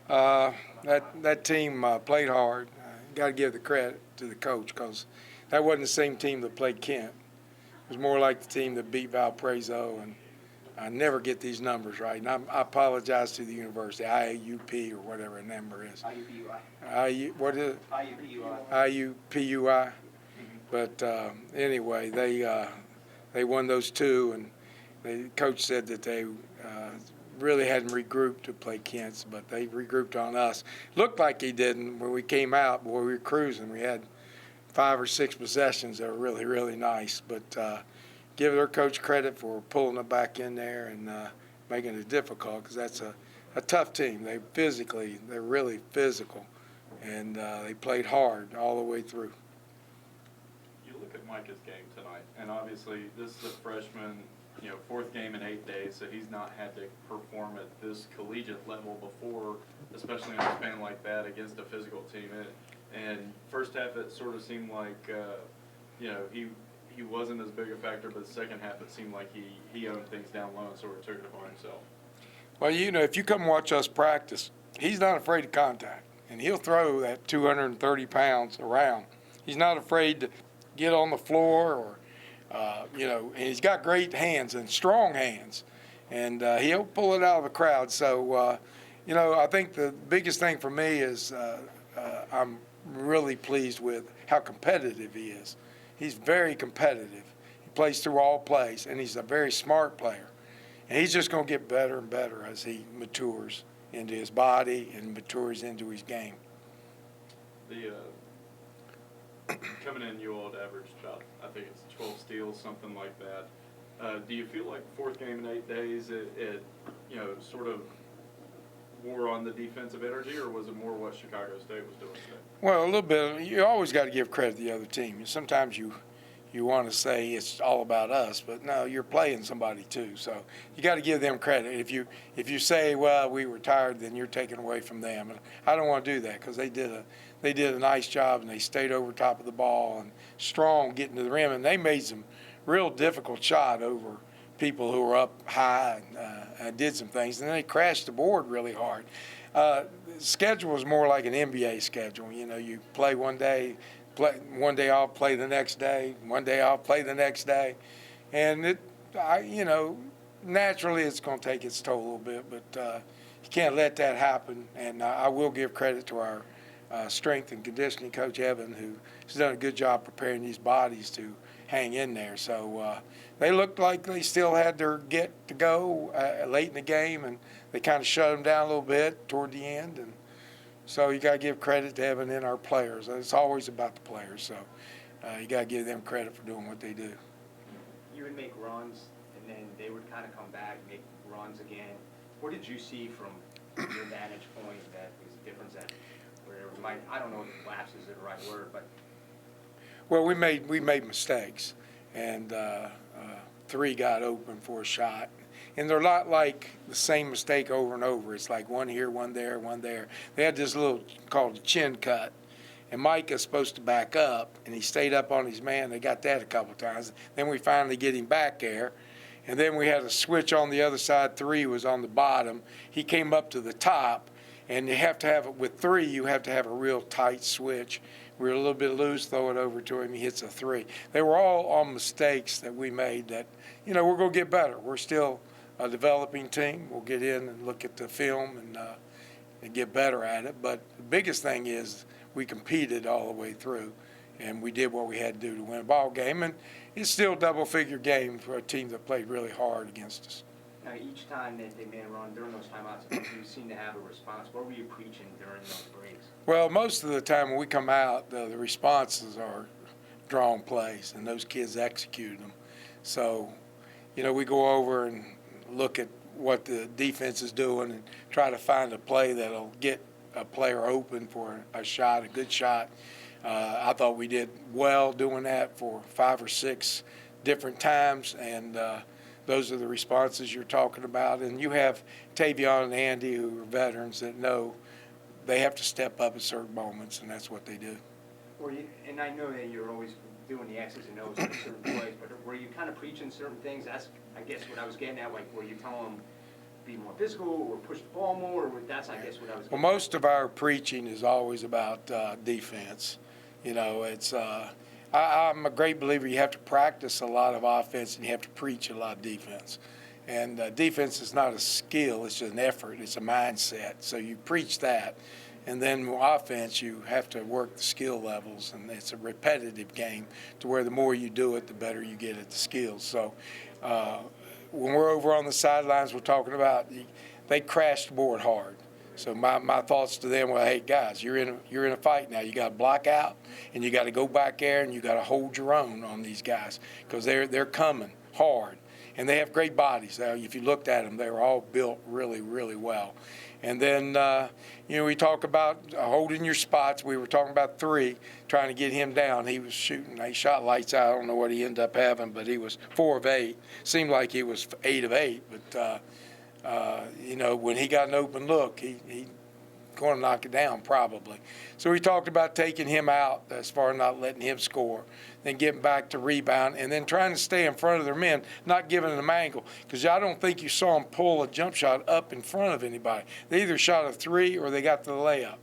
That team played hard. Got to give the credit to the coach because that wasn't the same team that played Kent. It was more like the team that beat Valparaiso, and I never get these numbers right. And I apologize to the university, IUP or whatever the number is. What is it? IUPUI. But anyway, they won those two, and the coach said that they really hadn't regrouped to play Kent's, but they regrouped on us. Looked like he didn't. When we came out, boy, we were cruising. We had 5 or 6 possessions that were really, really nice. But give their coach credit for pulling them back in there and making it difficult, because that's a tough team. They're really physical, and they played hard all the way through. You look at Micah's game tonight, and obviously this is a freshman, 4th game in 8 days, so he's not had to perform at this collegiate level before, especially on a span like that against a physical team. And first half it sort of seemed like, he wasn't as big a factor, but the second half it seemed like he owned things down low and sort of took it upon himself. Well, if you come watch us practice, he's not afraid of contact, and he'll throw that 230 pounds around. He's not afraid to get on the floor or and he's got great hands and strong hands, and he'll pull it out of the crowd. So, I think the biggest thing for me is I'm really pleased with how competitive he is. He's very competitive. He plays through all plays, and he's a very smart player. And he's just going to get better and better as he matures into his body and matures into his game. Coming in, you all had averaged about, I think it's 12 steals, something like that. Do you feel like 4th game in 8 days, it sort of wore on the defensive energy, or was it more what Chicago State was doing today? Well, a little bit. You always got to give credit to the other team. Sometimes you want to say it's all about us, but no, you're playing somebody too. So you got to give them credit. If you say, well, we were tired, then you're taking away from them. And I don't want to do that, because they did a nice job, and they stayed over top of the ball and strong getting to the rim, and they made some real difficult shot over people who were up high and did some things, and then they crashed the board really hard. The schedule was more like an NBA schedule. You play one day, one day I'll play the next day, one day I'll play the next day, and naturally it's going to take its toll a little bit, but you can't let that happen. And I will give credit to our strength and conditioning coach Evan, who has done a good job preparing these bodies to hang in there. So they looked like they still had their get to go late in the game, and they kind of shut them down a little bit toward the end. And so you got to give credit to Evan and our players. It's always about the players, so you got to give them credit for doing what they do. You would make runs, and then they would kind of come back, make runs again. What did you see from your vantage point that was a difference that where it might, I don't know if lapse is the right word, but well, we made mistakes, and 3 got open for a shot. And they're not like the same mistake over and over. It's like one here, one there, one there. They had this little called a chin cut, and Mike is supposed to back up, and he stayed up on his man. They got that a couple of times. Then we finally get him back there, and then we had a switch on the other side. 3 was on the bottom. He came up to the top, and you have to have it with 3. You have to have a real tight switch. We were a little bit loose, throw it over to him, he hits a 3. They were all on mistakes that we made that, we're going to get better. We're still a developing team. We'll get in and look at the film and get better at it. But the biggest thing is we competed all the way through, and we did what we had to do to win a ball game. And it's still a double-figure game for a team that played really hard against us. Now, each time that they made a run during those timeouts, you seem to have a response. What were you preaching during those breaks? Well, most of the time when we come out, the responses are drawn plays, and those kids execute them. So, we go over and look at what the defense is doing and try to find a play that'll get a player open for a shot, a good shot. I thought we did well doing that for 5 or 6 different times, and those are the responses you're talking about. And you have Tavion and Andy, who are veterans, that know they have to step up at certain moments, and that's what they do. And I know that you're always doing the X's and O's in certain plays, but were you kind of preaching certain things? That's, I guess, what I was getting at. Like, were you telling them, be more physical or push the ball more? Or that's, I guess, what I was Well, getting most of our preaching is always about defense. You know, I'm a great believer you have to practice a lot of offense and you have to preach a lot of defense. And defense is not a skill, it's just an effort, it's a mindset. So you preach that. And then offense, you have to work the skill levels, and it's a repetitive game to where the more you do it, the better you get at the skills. So when we're over on the sidelines, we're talking about they crashed the board hard. So my thoughts to them were, hey guys, you're in a fight now. You got to block out, and you got to go back there, and you got to hold your own on these guys because they're coming hard, and they have great bodies. If you looked at them, they were all built really, really well. And then we talk about holding your spots. We were talking about 3, trying to get him down. He was shooting. He shot lights out. I don't know what he ended up having, but he was 4 of 8. Seemed like he was 8 of 8, but. When he got an open look, he going to knock it down probably. So we talked about taking him out as far as not letting him score, then getting back to rebound, and then trying to stay in front of their men, not giving them angle. Because I don't think you saw them pull a jump shot up in front of anybody. They either shot a 3 or they got the layup.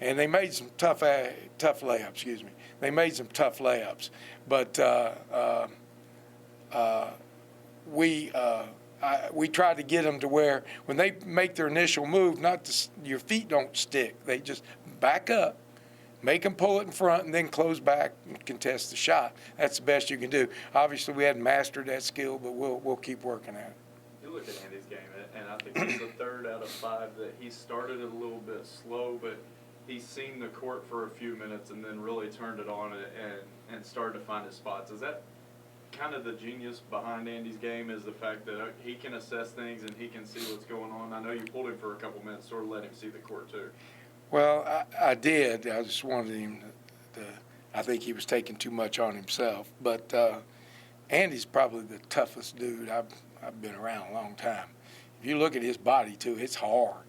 And they made some tough layups, They made some tough layups. But we try to get them to where when they make their initial move, your feet don't stick. They just back up, make them pull it in front, and then close back and contest the shot. That's the best you can do. Obviously, we hadn't mastered that skill, but we'll keep working at it. You look at Andy's game, and I think he's the 3rd out of 5 that he started it a little bit slow, but he's seen the court for a few minutes and then really turned it on and started to find his spots. Is that kind of the genius behind Andy's game, is the fact that he can assess things and he can see what's going on? I know you pulled him for a couple minutes, sort of let him see the court too. Well, I did. I just wanted him I think he was taking too much on himself. But Andy's probably the toughest dude I've been around a long time. If you look at his body too, it's hard.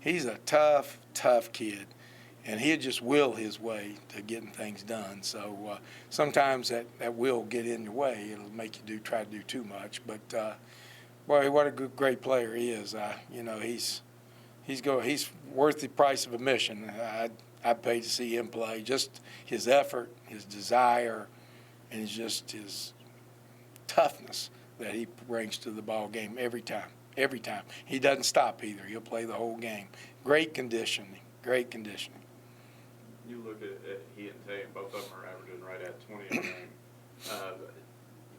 He's a tough kid. And he'd just will his way to getting things done. So sometimes that will get in your way. It'll make you try to do too much. But boy, what a great player he is. He's worth the price of admission. I'd pay to see him play. Just his effort, his desire, and his toughness that he brings to the ball game every time. Every time. He doesn't stop either. He'll play the whole game. Great conditioning. You look at he and Tay, and both of them are averaging right at 20 a game.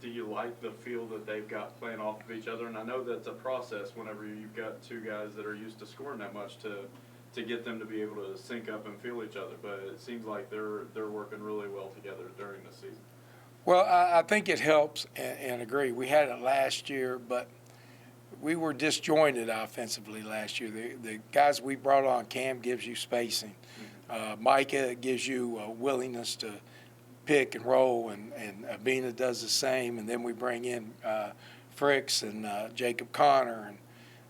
Do you like the feel that they've got playing off of each other? And I know that's a process whenever you've got 2 guys that are used to scoring that much to get them to be able to sync up and feel each other. But it seems like they're working really well together during the season. Well, I think it helps and agree. We had it last year, but we were disjointed offensively last year. The guys we brought on, Cam gives you spacing. Micah gives you a willingness to pick and roll, and Abina does the same. And then we bring in Fricks and Jacob Connor, and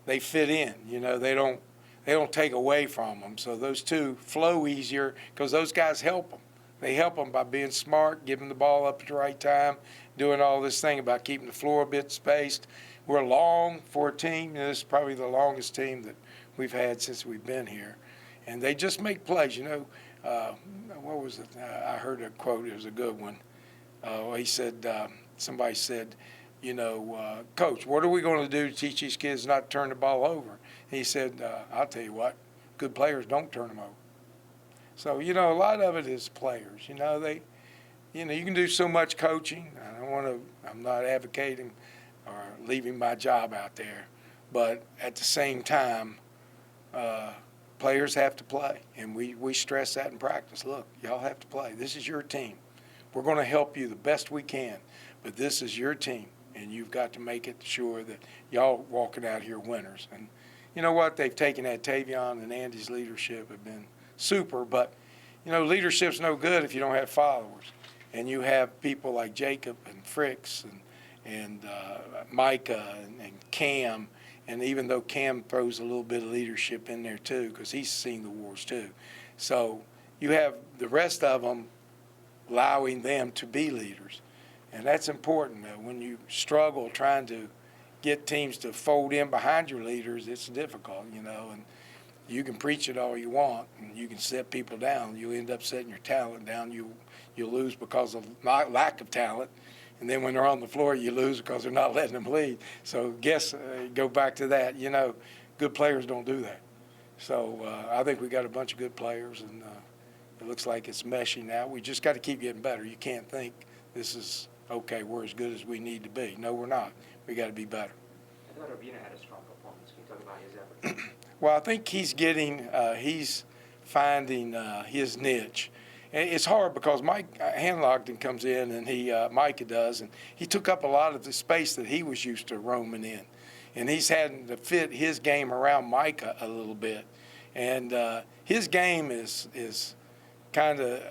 they fit in. They don't take away from them. So those 2 flow easier because those guys help them. They help them by being smart, giving the ball up at the right time, doing all this thing about keeping the floor a bit spaced. We're long for a team. This is probably the longest team that we've had since we've been here. And they just make plays. What was it? I heard a quote. It was a good one. He said, somebody said, Coach, what are we going to do to teach these kids not to turn the ball over? And he said, I'll tell you what, good players don't turn them over. So, a lot of it is players. You can do so much coaching. I'm not advocating or leaving my job out there. But at the same time, players have to play, and we stress that in practice. Look, y'all have to play. This is your team. We're going to help you the best we can, but this is your team, and you've got to make it sure that y'all walking out here winners. And you know what? They've taken that Tavion and Andy's leadership have been super, but leadership's no good if you don't have followers. And you have people like Jacob and Fricks and Micah and Cam. And even though Cam throws a little bit of leadership in there too, because he's seen the wars too. So you have the rest of them allowing them to be leaders. And that's important when you struggle trying to get teams to fold in behind your leaders, it's difficult, and you can preach it all you want, and you can set people down. You end up setting your talent down. You lose because of lack of talent, and then when they're on the floor, you lose because they're not letting them lead. So go back to that. Good players don't do that. So I think we got a bunch of good players, and it looks like it's meshing now. We just got to keep getting better. You can't think this is okay. We're as good as we need to be. No, we're not. We got to be better. I thought Urbina had a strong performance. Can you talk about his efforts? Well, I think he's finding his niche. And it's hard because Mike Hanlogden comes in, and Micah does, and he took up a lot of the space that he was used to roaming in. And he's had to fit his game around Micah a little bit. And his game is kind of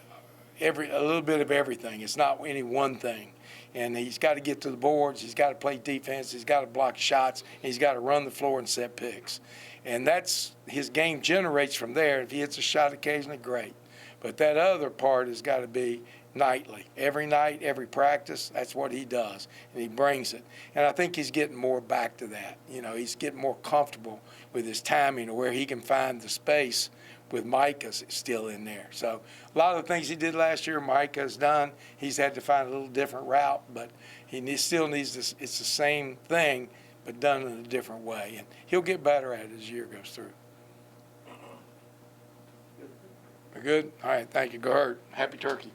a little bit of everything. It's not any one thing. And he's got to get to the boards. He's got to play defense. He's got to block shots. And he's got to run the floor and set picks. And that's his game generates from there. If he hits a shot occasionally, great. But that other part has got to be nightly. Every night, every practice, that's what he does. And he brings it. And I think he's getting more back to that. He's getting more comfortable with his timing, or where he can find the space with Micah still in there. So a lot of the things he did last year, Micah's done. He's had to find a little different route, but still needs this. It's the same thing, but done in a different way. And he'll get better at it as the year goes through. We're good? All right, thank you. Go hurt. Happy turkey.